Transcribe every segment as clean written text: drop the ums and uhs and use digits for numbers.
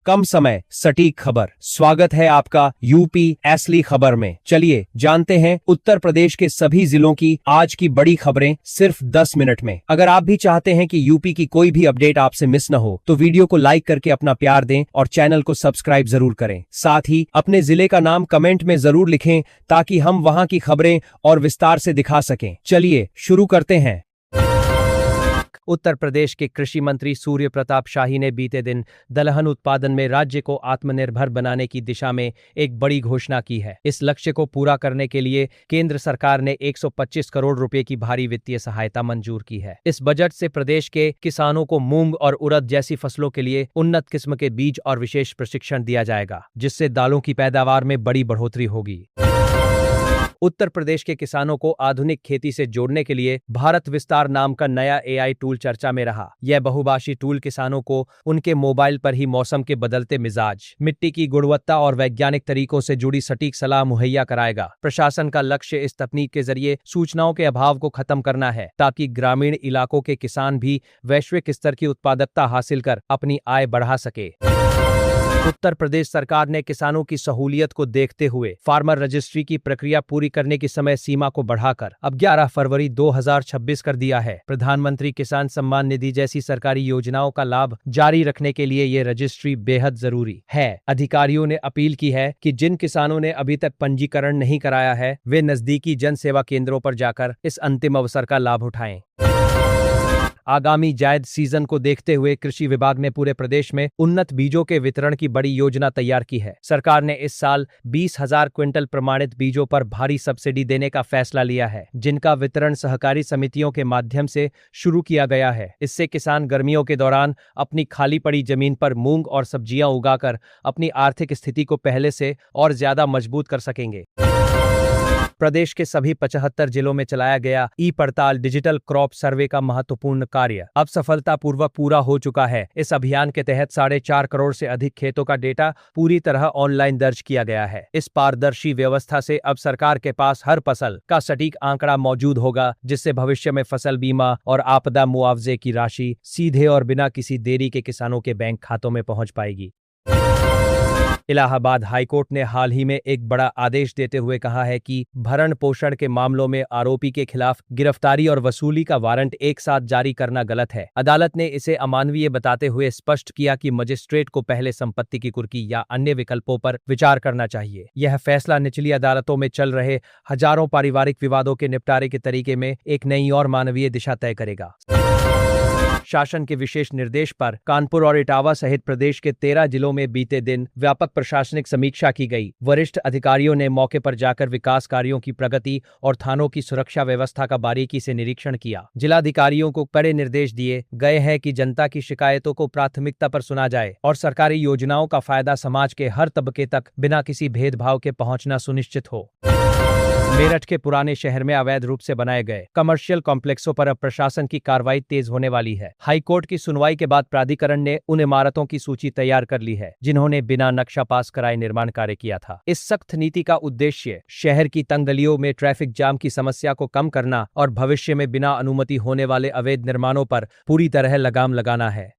कम समय सटीक खबर। स्वागत है आपका यूपी असली खबर में। चलिए जानते हैं उत्तर प्रदेश के सभी जिलों की आज की बड़ी खबरें सिर्फ 10 मिनट में। अगर आप भी चाहते हैं कि यूपी की कोई भी अपडेट आपसे मिस न हो तो वीडियो को लाइक करके अपना प्यार दें और चैनल को सब्सक्राइब जरूर करें। साथ ही अपने जिले का नाम कमेंट में जरूर लिखें ताकि हम वहां की खबरें और विस्तार से दिखा सकें। चलिए शुरू करते हैं। उत्तर प्रदेश के कृषि मंत्री सूर्य प्रताप शाही ने बीते दिन दलहन उत्पादन में राज्य को आत्मनिर्भर बनाने की दिशा में एक बड़ी घोषणा की है। इस लक्ष्य को पूरा करने के लिए केंद्र सरकार ने 125 करोड़ रुपए की भारी वित्तीय सहायता मंजूर की है। इस बजट से प्रदेश के किसानों को मूंग और उड़द जैसी फसलों के लिए उन्नत किस्म के बीज और विशेष प्रशिक्षण दिया जाएगा, जिससे दालों की पैदावार में बड़ी बढ़ोतरी होगी। उत्तर प्रदेश के किसानों को आधुनिक खेती से जोड़ने के लिए भारत विस्तार नाम का नया एआई टूल चर्चा में रहा। यह बहुभाषी टूल किसानों को उनके मोबाइल पर ही मौसम के बदलते मिजाज, मिट्टी की गुणवत्ता और वैज्ञानिक तरीकों से जुड़ी सटीक सलाह मुहैया कराएगा। प्रशासन का लक्ष्य इस तकनीक के जरिए सूचनाओं के अभाव को खत्म करना है, ताकि ग्रामीण इलाकों के किसान भी वैश्विक स्तर की उत्पादकता हासिल कर अपनी आय बढ़ा सके। उत्तर प्रदेश सरकार ने किसानों की सहूलियत को देखते हुए फार्मर रजिस्ट्री की प्रक्रिया पूरी करने की समय सीमा को बढ़ाकर अब 11 फरवरी 2026 कर दिया है। प्रधानमंत्री किसान सम्मान निधि जैसी सरकारी योजनाओं का लाभ जारी रखने के लिए ये रजिस्ट्री बेहद जरूरी है। अधिकारियों ने अपील की है कि जिन किसानों ने अभी तक पंजीकरण नहीं कराया है, वे नजदीकी जन सेवा केंद्रों पर जाकर इस अंतिम अवसर का लाभ उठाएं। आगामी जायद सीजन को देखते हुए कृषि विभाग ने पूरे प्रदेश में उन्नत बीजों के वितरण की बड़ी योजना तैयार की है। सरकार ने इस साल 20,000 क्विंटल प्रमाणित बीजों पर भारी सब्सिडी देने का फैसला लिया है, जिनका वितरण सहकारी समितियों के माध्यम से शुरू किया गया है। इससे किसान गर्मियों के दौरान अपनी खाली पड़ी जमीन पर मूंग और सब्जियां उगाकर अपनी आर्थिक स्थिति को पहले से और ज्यादा मजबूत कर सकेंगे। प्रदेश के सभी 75 जिलों में चलाया गया ई पड़ताल डिजिटल क्रॉप सर्वे का महत्वपूर्ण कार्य अब सफलतापूर्वक पूरा हो चुका है। इस अभियान के तहत 4.5 करोड़ से अधिक खेतों का डेटा पूरी तरह ऑनलाइन दर्ज किया गया है। इस पारदर्शी व्यवस्था से अब सरकार के पास हर फसल का सटीक आंकड़ा मौजूद होगा, जिससे भविष्य में फसल बीमा और आपदा मुआवजे की राशि सीधे और बिना किसी देरी के किसानों के बैंक खातों में पहुंच पाएगी। इलाहाबाद हाईकोर्ट ने हाल ही में एक बड़ा आदेश देते हुए कहा है कि भरण पोषण के मामलों में आरोपी के खिलाफ गिरफ्तारी और वसूली का वारंट एक साथ जारी करना गलत है। अदालत ने इसे अमानवीय बताते हुए स्पष्ट किया कि मजिस्ट्रेट को पहले संपत्ति की कुर्की या अन्य विकल्पों पर विचार करना चाहिए। यह फैसला निचली अदालतों में चल रहे हजारों पारिवारिक विवादों के निपटारे के तरीके में एक नई और मानवीय दिशा तय करेगा। शासन के विशेष निर्देश पर कानपुर और इटावा सहित प्रदेश के 13 जिलों में बीते दिन व्यापक प्रशासनिक समीक्षा की गई। वरिष्ठ अधिकारियों ने मौके पर जाकर विकास कार्यों की प्रगति और थानों की सुरक्षा व्यवस्था का बारीकी से निरीक्षण किया। जिलाधिकारियों को कड़े निर्देश दिए गए हैं कि जनता की शिकायतों को प्राथमिकता पर सुना जाए और सरकारी योजनाओं का फायदा समाज के हर तबके तक बिना किसी भेदभाव के पहुंचना सुनिश्चित हो। मेरठ के पुराने शहर में अवैध रूप से बनाए गए कमर्शियल कॉम्प्लेक्सों पर अब प्रशासन की कार्रवाई तेज होने वाली है। हाईकोर्ट की सुनवाई के बाद प्राधिकरण ने उन इमारतों की सूची तैयार कर ली है जिन्होंने बिना नक्शा पास कराए निर्माण कार्य किया था। इस सख्त नीति का उद्देश्य शहर की तंग गलियों में ट्रैफिक जाम की समस्या को कम करना और भविष्य में बिना अनुमति होने वाले अवैध निर्माणों पर पूरी तरह लगाम लगाना है।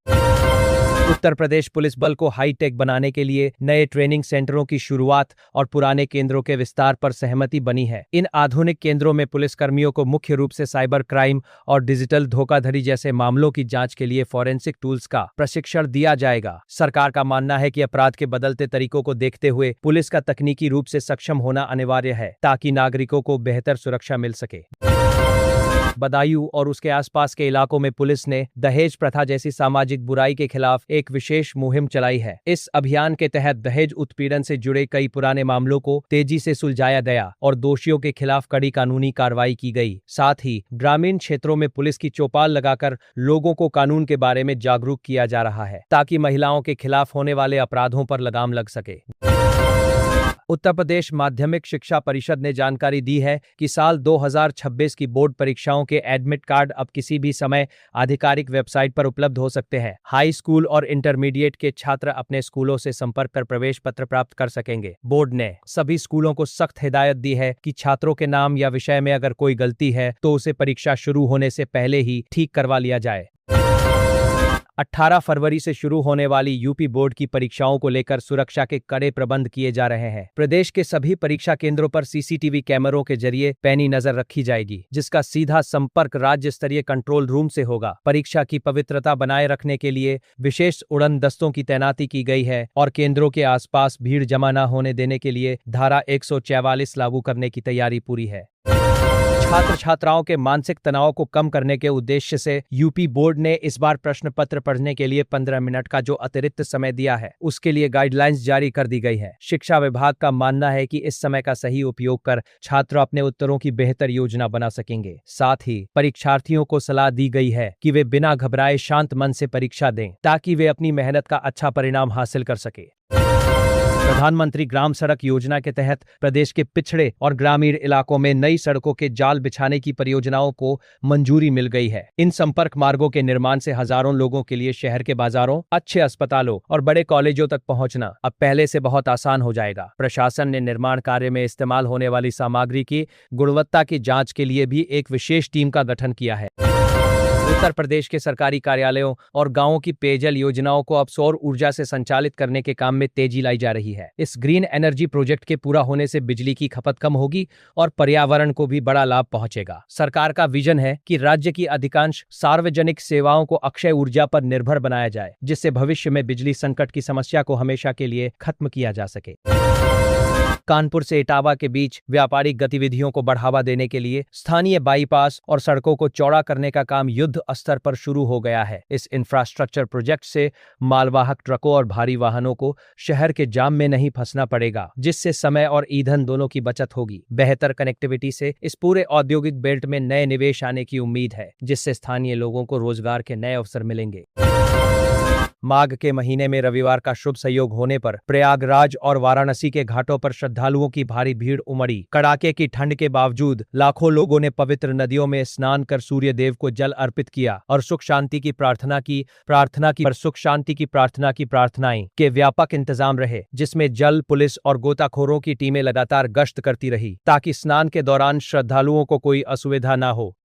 उत्तर प्रदेश पुलिस बल को हाईटेक बनाने के लिए नए ट्रेनिंग सेंटरों की शुरुआत और पुराने केंद्रों के विस्तार पर सहमति बनी है। इन आधुनिक केंद्रों में पुलिसकर्मियों को मुख्य रूप से साइबर क्राइम और डिजिटल धोखाधड़ी जैसे मामलों की जांच के लिए फॉरेंसिक टूल्स का प्रशिक्षण दिया जाएगा। सरकार का मानना है कि अपराध के बदलते तरीकों को देखते हुए पुलिस का तकनीकी रूप से सक्षम होना अनिवार्य है, ताकि नागरिकों को बेहतर सुरक्षा मिल सके। बदायूं और उसके आसपास के इलाकों में पुलिस ने दहेज प्रथा जैसी सामाजिक बुराई के खिलाफ एक विशेष मुहिम चलाई है। इस अभियान के तहत दहेज उत्पीड़न से जुड़े कई पुराने मामलों को तेजी से सुलझाया गया और दोषियों के खिलाफ कड़ी कानूनी कार्रवाई की गई। साथ ही ग्रामीण क्षेत्रों में पुलिस की चौपाल लगाकर लोगों को कानून के बारे में जागरूक किया जा रहा है, ताकि महिलाओं के खिलाफ होने वाले अपराधों पर लगाम लग सके। उत्तर प्रदेश माध्यमिक शिक्षा परिषद ने जानकारी दी है कि साल 2026 की बोर्ड परीक्षाओं के एडमिट कार्ड अब किसी भी समय आधिकारिक वेबसाइट पर उपलब्ध हो सकते हैं। हाई स्कूल और इंटरमीडिएट के छात्र अपने स्कूलों से संपर्क कर प्रवेश पत्र प्राप्त कर सकेंगे। बोर्ड ने सभी स्कूलों को सख्त हिदायत दी है कि छात्रों के नाम या विषय में अगर कोई गलती है तो उसे परीक्षा शुरू होने से पहले ही ठीक करवा लिया जाए। 18 फरवरी से शुरू होने वाली यूपी बोर्ड की परीक्षाओं को लेकर सुरक्षा के कड़े प्रबंध किए जा रहे हैं। प्रदेश के सभी परीक्षा केंद्रों पर सीसीटीवी कैमरों के जरिए पैनी नजर रखी जाएगी, जिसका सीधा संपर्क राज्य स्तरीय कंट्रोल रूम से होगा। परीक्षा की पवित्रता बनाए रखने के लिए विशेष उड़न दस्तों की तैनाती की गई है और केंद्रों के आसपास भीड़ जमा न होने देने के लिए धारा 144 लागू करने की तैयारी पूरी है। छात्र छात्राओं के मानसिक तनाव को कम करने के उद्देश्य से यूपी बोर्ड ने इस बार प्रश्न पत्र पढ़ने के लिए 15 मिनट का जो अतिरिक्त समय दिया है, उसके लिए गाइडलाइंस जारी कर दी गई है। शिक्षा विभाग का मानना है कि इस समय का सही उपयोग कर छात्र अपने उत्तरों की बेहतर योजना बना सकेंगे। साथ ही परीक्षार्थियों को सलाह दी गई है कि वे बिना घबराए शांत मन से परीक्षा दें, ताकि वे अपनी मेहनत का अच्छा परिणाम हासिल कर सके। प्रधानमंत्री ग्राम सड़क योजना के तहत प्रदेश के पिछड़े और ग्रामीण इलाकों में नई सड़कों के जाल बिछाने की परियोजनाओं को मंजूरी मिल गई है। इन संपर्क मार्गों के निर्माण से हजारों लोगों के लिए शहर के बाजारों, अच्छे अस्पतालों और बड़े कॉलेजों तक पहुंचना अब पहले से बहुत आसान हो जाएगा। प्रशासन ने निर्माण कार्य में इस्तेमाल होने वाली सामग्री की गुणवत्ता की जांच के लिए भी एक विशेष टीम का गठन किया है। उत्तर प्रदेश के सरकारी कार्यालयों और गांवों की पेयजल योजनाओं को अब सौर ऊर्जा से संचालित करने के काम में तेजी लाई जा रही है। इस ग्रीन एनर्जी प्रोजेक्ट के पूरा होने से बिजली की खपत कम होगी और पर्यावरण को भी बड़ा लाभ पहुंचेगा। सरकार का विजन है कि राज्य की अधिकांश सार्वजनिक सेवाओं को अक्षय ऊर्जा पर निर्भर बनाया जाए, जिससे भविष्य में बिजली संकट की समस्या को हमेशा के लिए खत्म किया जा सके। कानपुर से इटावा के बीच व्यापारिक गतिविधियों को बढ़ावा देने के लिए स्थानीय बाईपास और सड़कों को चौड़ा करने का काम युद्ध स्तर पर शुरू हो गया है। इस इंफ्रास्ट्रक्चर प्रोजेक्ट से मालवाहक ट्रकों और भारी वाहनों को शहर के जाम में नहीं फंसना पड़ेगा, जिससे समय और ईंधन दोनों की बचत होगी। बेहतर कनेक्टिविटी से इस पूरे औद्योगिक बेल्ट में नए निवेश आने की उम्मीद है, जिससे स्थानीय लोगों को रोजगार के नए अवसर मिलेंगे। माघ के महीने में रविवार का शुभ संयोग होने पर प्रयागराज और वाराणसी के घाटों पर श्रद्धालुओं की भारी भीड़ उमड़ी। कड़ाके की ठंड के बावजूद लाखों लोगों ने पवित्र नदियों में स्नान कर सूर्य देव को जल अर्पित किया और सुख शांति की प्रार्थना की प्रार्थनाएं के व्यापक इंतजाम रहे, जिसमें जल पुलिस और गोताखोरों की टीमें लगातार गश्त करती रही, ताकि स्नान के दौरान श्रद्धालुओं को कोई असुविधा न हो।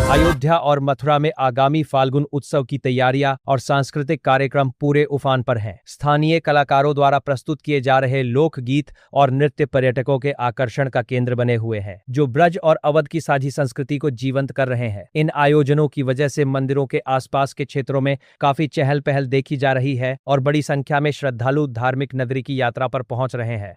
अयोध्या और मथुरा में आगामी फाल्गुन उत्सव की तैयारियां और सांस्कृतिक कार्यक्रम पूरे उफान पर हैं। स्थानीय कलाकारों द्वारा प्रस्तुत किए जा रहे लोकगीत और नृत्य पर्यटकों के आकर्षण का केंद्र बने हुए हैं, जो ब्रज और अवध की साझी संस्कृति को जीवंत कर रहे हैं। इन आयोजनों की वजह से मंदिरों के आसपास के क्षेत्रों में काफी चहल पहल देखी जा रही है और बड़ी संख्या में श्रद्धालु धार्मिक नगरी की यात्रा पर पहुंच रहे हैं।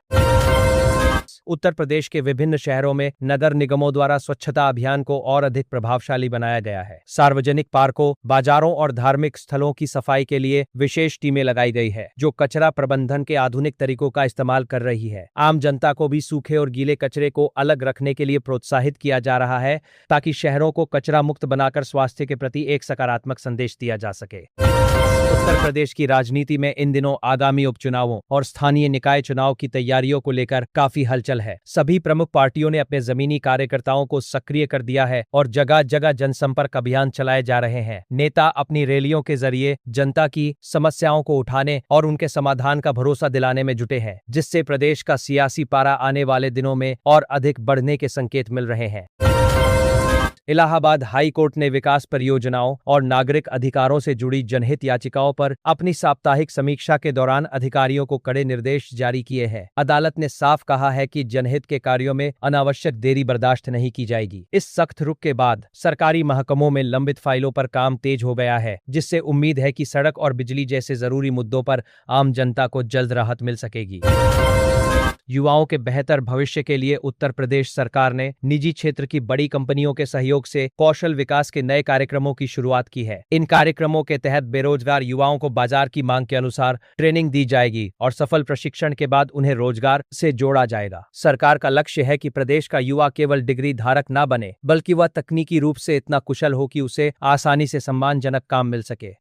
उत्तर प्रदेश के विभिन्न शहरों में नगर निगमों द्वारा स्वच्छता अभियान को और अधिक प्रभावशाली बनाया गया है। सार्वजनिक पार्कों, बाजारों और धार्मिक स्थलों की सफाई के लिए विशेष टीमें लगाई गई है, जो कचरा प्रबंधन के आधुनिक तरीकों का इस्तेमाल कर रही है। आम जनता को भी सूखे और गीले कचरे को अलग रखने के लिए प्रोत्साहित किया जा रहा है, ताकि शहरों को कचरा मुक्त बनाकर स्वास्थ्य के प्रति एक सकारात्मक संदेश दिया जा सके। उत्तर प्रदेश की राजनीति में इन दिनों आगामी उपचुनावों और स्थानीय निकाय चुनाव की तैयारियों को लेकर काफी हलचल है। सभी प्रमुख पार्टियों ने अपने जमीनी कार्यकर्ताओं को सक्रिय कर दिया है और जगह जगह जनसंपर्क अभियान चलाए जा रहे हैं। नेता अपनी रैलियों के जरिए जनता की समस्याओं को उठाने और उनके समाधान का भरोसा दिलाने में जुटे हैं, जिससे प्रदेश का सियासी पारा आने वाले दिनों में और अधिक बढ़ने के संकेत मिल रहे हैं। इलाहाबाद हाई कोर्ट ने विकास परियोजनाओं और नागरिक अधिकारों से जुड़ी जनहित याचिकाओं पर अपनी साप्ताहिक समीक्षा के दौरान अधिकारियों को कड़े निर्देश जारी किए हैं। अदालत ने साफ कहा है कि जनहित के कार्यों में अनावश्यक देरी बर्दाश्त नहीं की जाएगी। इस सख्त रुख के बाद सरकारी महकमों में लंबित फाइलों पर काम तेज हो गया है, जिससे उम्मीद है कि सड़क और बिजली जैसे जरूरी मुद्दों पर आम जनता को जल्द राहत मिल सकेगी। युवाओं के बेहतर भविष्य के लिए उत्तर प्रदेश सरकार ने निजी क्षेत्र की बड़ी कंपनियों के सहयोग से कौशल विकास के नए कार्यक्रमों की शुरुआत की है। इन कार्यक्रमों के तहत बेरोजगार युवाओं को बाजार की मांग के अनुसार ट्रेनिंग दी जाएगी और सफल प्रशिक्षण के बाद उन्हें रोजगार से जोड़ा जाएगा। सरकार का लक्ष्य है कि प्रदेश का युवा केवल डिग्री धारक न बने, बल्कि वह तकनीकी रूप से इतना कुशल हो कि उसे आसानी से सम्मानजनक काम मिल सके।